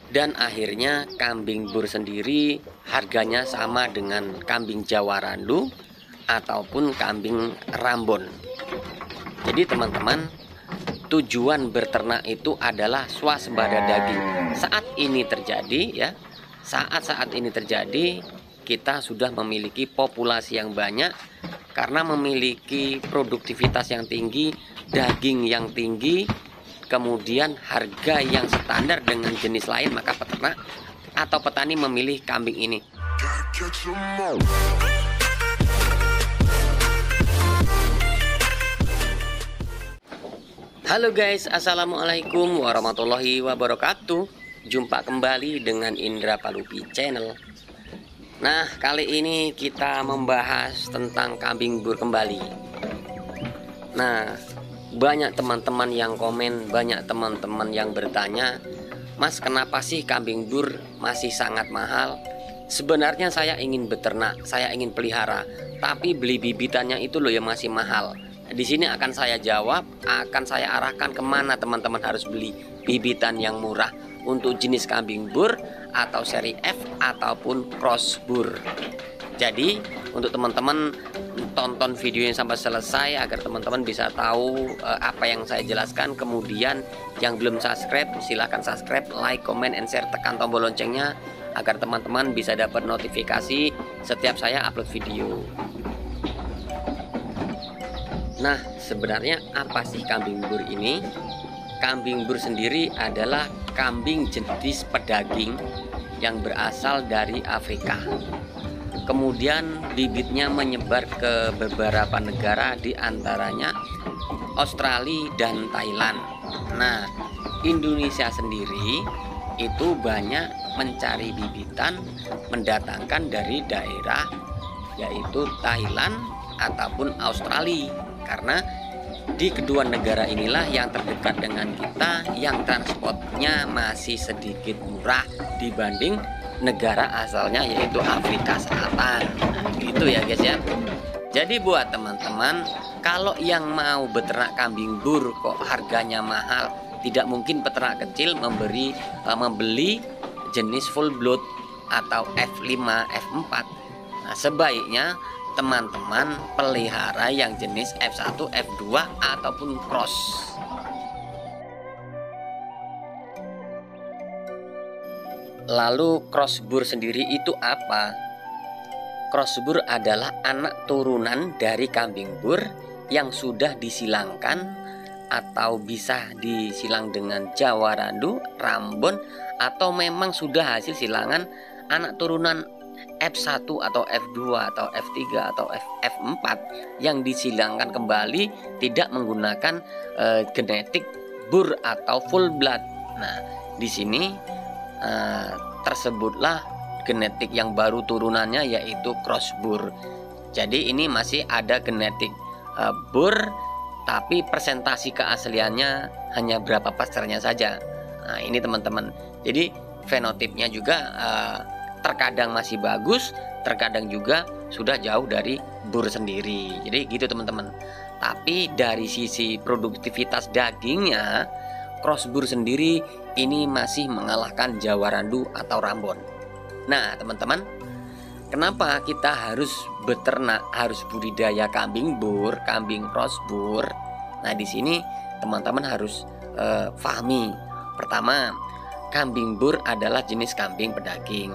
Dan akhirnya kambing bur sendiri harganya sama dengan kambing Jawa Randu ataupun kambing Rambon. Jadi teman-teman, tujuan berternak itu adalah swasembada daging. Saat ini terjadi ya, saat ini terjadi, kita sudah memiliki populasi yang banyak karena memiliki produktivitas yang tinggi, daging yang tinggi, kemudian harga yang standar dengan jenis lain, maka peternak atau petani memilih kambing ini. Halo guys, assalamualaikum warahmatullahi wabarakatuh. Jumpa kembali dengan Indra Palupi Channel. Nah, kali ini kita membahas tentang kambing bur kembali. Nah, banyak teman-teman yang komen, banyak teman-teman yang bertanya, Mas, kenapa sih kambing bur masih sangat mahal? Sebenarnya saya ingin beternak, saya ingin pelihara, tapi beli bibitannya itu loh yang masih mahal. Di sini akan saya jawab, akan saya arahkan kemana teman-teman harus beli bibitan yang murah untuk jenis kambing bur atau seri F ataupun cross bur. Jadi untuk teman-teman tonton videonya sampai selesai agar teman-teman bisa tahu apa yang saya jelaskan. Kemudian yang belum subscribe silahkan subscribe, like, comment, and share, tekan tombol loncengnya agar teman-teman bisa dapat notifikasi setiap saya upload video. Nah, sebenarnya apa sih kambing bur ini? Kambing bur sendiri adalah kambing jenis pedaging yang berasal dari Afrika. Kemudian bibitnya menyebar ke beberapa negara, di antaranya Australia dan Thailand. Nah, Indonesia sendiri itu banyak mencari bibitan mendatangkan dari daerah yaitu Thailand ataupun Australia. Karena di kedua negara inilah yang terdekat dengan kita, yang transportnya masih sedikit murah dibanding negara asalnya yaitu Afrika Selatan. Gitu ya guys ya. Jadi buat teman-teman, kalau yang mau beternak kambing bur kok harganya mahal, tidak mungkin peternak kecil membeli jenis full blood atau F5, F4. Nah, sebaiknya teman-teman pelihara yang jenis F1, F2 ataupun cross. Lalu cross bur sendiri itu apa? Cross bur adalah anak turunan dari kambing bur yang sudah disilangkan atau bisa disilang dengan Jawa Randu, Rambon, atau memang sudah hasil silangan anak turunan F1 atau F2 atau F3 atau F4 yang disilangkan kembali tidak menggunakan genetik bur atau full blood. Nah, di sini tersebutlah genetik yang baru turunannya yaitu cross bur. Jadi ini masih ada genetik bur, tapi presentasi keasliannya hanya berapa persennya saja. Nah, ini teman-teman. Jadi fenotipnya juga terkadang masih bagus, terkadang juga sudah jauh dari bur sendiri. Jadi gitu teman-teman. Tapi dari sisi produktivitas dagingnya, cross bur sendiri ini masih mengalahkan Jawa Randu atau Rambon. Nah teman-teman, kenapa kita harus beternak, harus budidaya kambing bur, kambing cross bur? Nah di sini teman-teman harus pahami. Pertama, kambing bur adalah jenis kambing pedaging.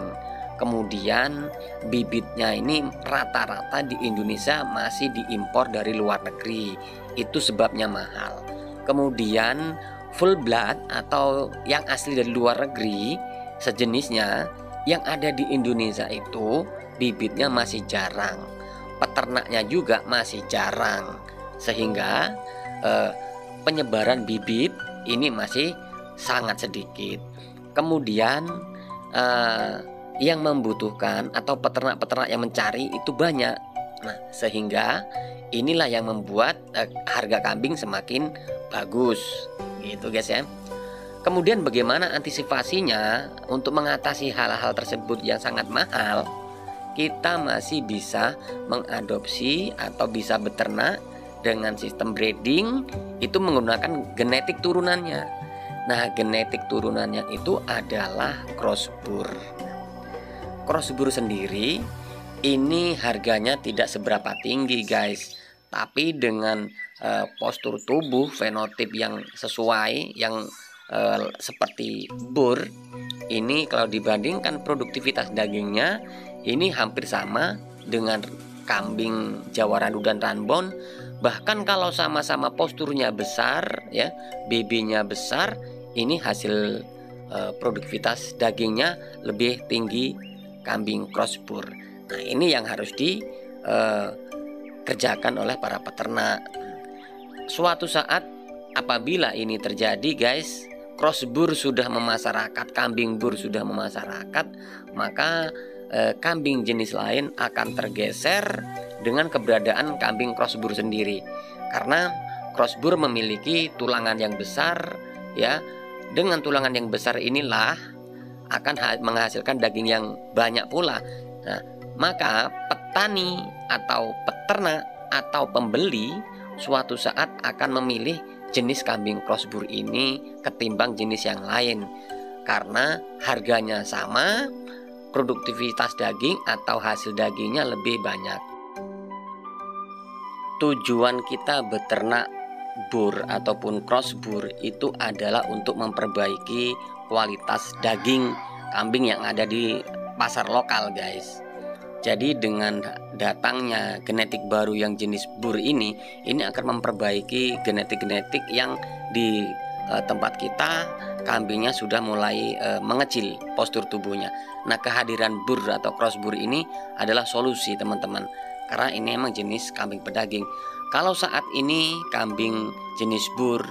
Kemudian bibitnya ini rata-rata di Indonesia masih diimpor dari luar negeri. Itu sebabnya mahal. Kemudian full blood atau yang asli dari luar negeri sejenisnya yang ada di Indonesia itu bibitnya masih jarang. Peternaknya juga masih jarang. Sehingga penyebaran bibit ini masih sangat sedikit. Kemudian yang membutuhkan atau peternak-peternak yang mencari itu banyak. Nah, sehingga inilah yang membuat harga kambing semakin bagus. Gitu guys ya. Kemudian bagaimana antisipasinya untuk mengatasi hal-hal tersebut yang sangat mahal? Kita masih bisa mengadopsi atau bisa beternak dengan sistem breeding itu menggunakan genetik turunannya. Nah, genetik turunannya itu adalah crossbur. Crossbur sendiri ini harganya tidak seberapa tinggi guys, tapi dengan postur tubuh fenotip yang sesuai, yang seperti bur, ini kalau dibandingkan produktivitas dagingnya ini hampir sama dengan kambing Jawa Randu dan Ranbon. Bahkan kalau sama-sama posturnya besar ya, BB-nya besar, ini hasil produktivitas dagingnya lebih tinggi kambing crossbur. Nah, ini yang harus dikerjakan oleh para peternak. Suatu saat apabila ini terjadi guys, crossbur sudah memasyarakat, kambing bur sudah memasyarakat, maka kambing jenis lain akan tergeser dengan keberadaan kambing crossbur sendiri. Karena crossbur memiliki tulangan yang besar ya. Dengan tulangan yang besar inilah akan menghasilkan daging yang banyak pula. Nah, maka petani atau peternak atau pembeli suatu saat akan memilih jenis kambing crossbur ini ketimbang jenis yang lain, karena harganya sama, produktivitas daging atau hasil dagingnya lebih banyak. Tujuan kita beternak bur ataupun crossbur itu adalah untuk memperbaiki kualitas daging kambing yang ada di pasar lokal guys. Jadi dengan datangnya genetik baru yang jenis bur ini akan memperbaiki genetik-genetik yang di tempat kita kambingnya sudah mulai mengecil postur tubuhnya. Nah, kehadiran bur atau crossbur ini adalah solusi teman-teman, karena ini emang jenis kambing pedaging. Kalau saat ini kambing jenis bur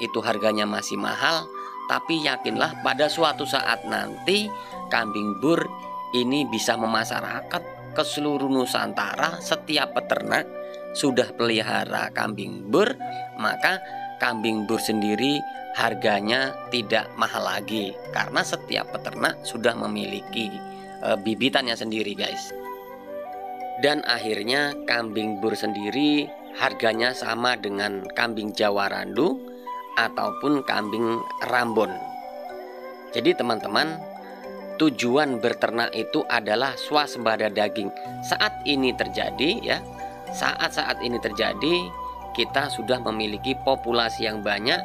itu harganya masih mahal, tapi yakinlah pada suatu saat nanti kambing bur ini bisa memasyarakat ke seluruh Nusantara. Setiap peternak sudah pelihara kambing bur, maka kambing bur sendiri harganya tidak mahal lagi, karena setiap peternak sudah memiliki bibitannya sendiri guys. Dan akhirnya kambing bur sendiri harganya sama dengan kambing Jawa Randu ataupun kambing Rambon. Jadi teman-teman, tujuan berternak itu adalah swasembada daging. Saat ini terjadi ya, saat ini terjadi, kita sudah memiliki populasi yang banyak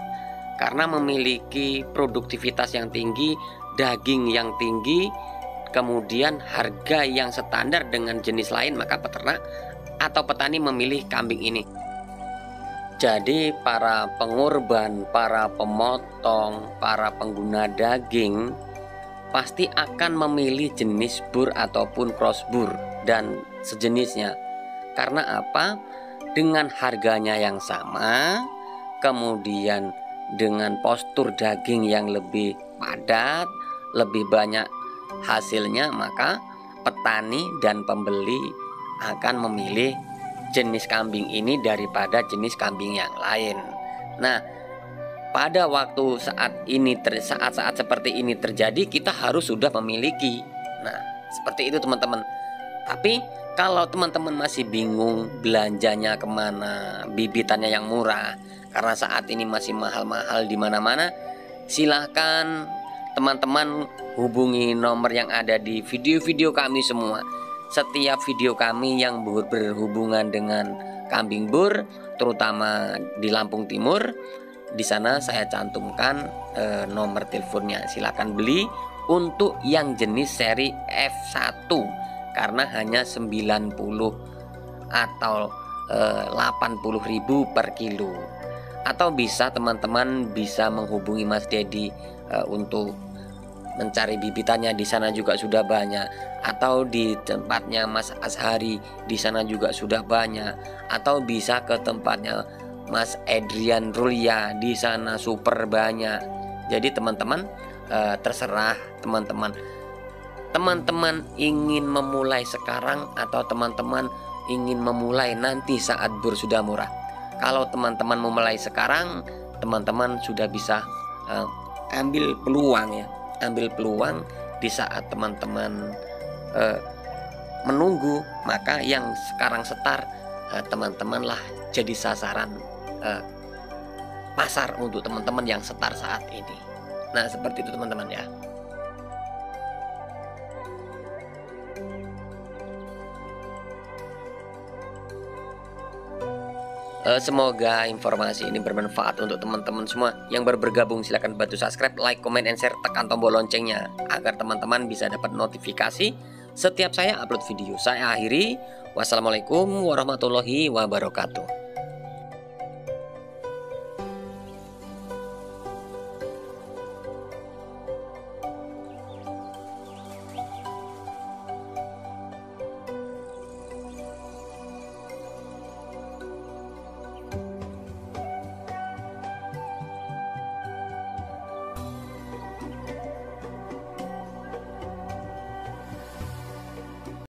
karena memiliki produktivitas yang tinggi, daging yang tinggi, kemudian harga yang standar dengan jenis lain, maka peternak atau petani memilih kambing ini. Jadi para pengorban, para pemotong, para pengguna daging pasti akan memilih jenis bur ataupun crossbur dan sejenisnya. Karena apa? Dengan harganya yang sama, kemudian dengan postur daging yang lebih padat, lebih banyak hasilnya, maka petani dan pembeli akan memilih jenis kambing ini daripada jenis kambing yang lain. Nah, pada waktu saat seperti ini terjadi, kita harus sudah memiliki. Nah, seperti itu teman-teman. Tapi kalau teman-teman masih bingung belanjanya kemana, bibitannya yang murah, karena saat ini masih mahal-mahal di mana-mana, silahkan teman-teman hubungi nomor yang ada di video-video kami semua. Setiap video kami yang berhubungan dengan kambing bur, terutama di Lampung Timur, di sana saya cantumkan nomor teleponnya. Silakan beli untuk yang jenis seri F1 karena hanya 90 atau 80.000 per kilo. Atau bisa teman-teman bisa menghubungi Mas Dedi untuk mencari bibitannya, di sana juga sudah banyak. Atau di tempatnya Mas Ashari, di sana juga sudah banyak. Atau bisa ke tempatnya Mas Adrian Rulia, di sana super banyak. Jadi teman-teman, terserah teman-teman. Teman-teman ingin memulai sekarang atau teman-teman ingin memulai nanti saat bur sudah murah. Kalau teman-teman memulai sekarang, teman-teman sudah bisa ambil peluang ya, ambil peluang di saat teman-teman menunggu, maka yang sekarang setar teman-teman lah jadi sasaran pasar untuk teman-teman yang setar saat ini. Nah, seperti itu teman-teman ya. Semoga informasi ini bermanfaat untuk teman-teman semua. Yang baru bergabung silahkan bantu subscribe, like, comment, and share, tekan tombol loncengnya agar teman-teman bisa dapat notifikasi setiap saya upload video. Saya akhiri, wassalamualaikum warahmatullahi wabarakatuh.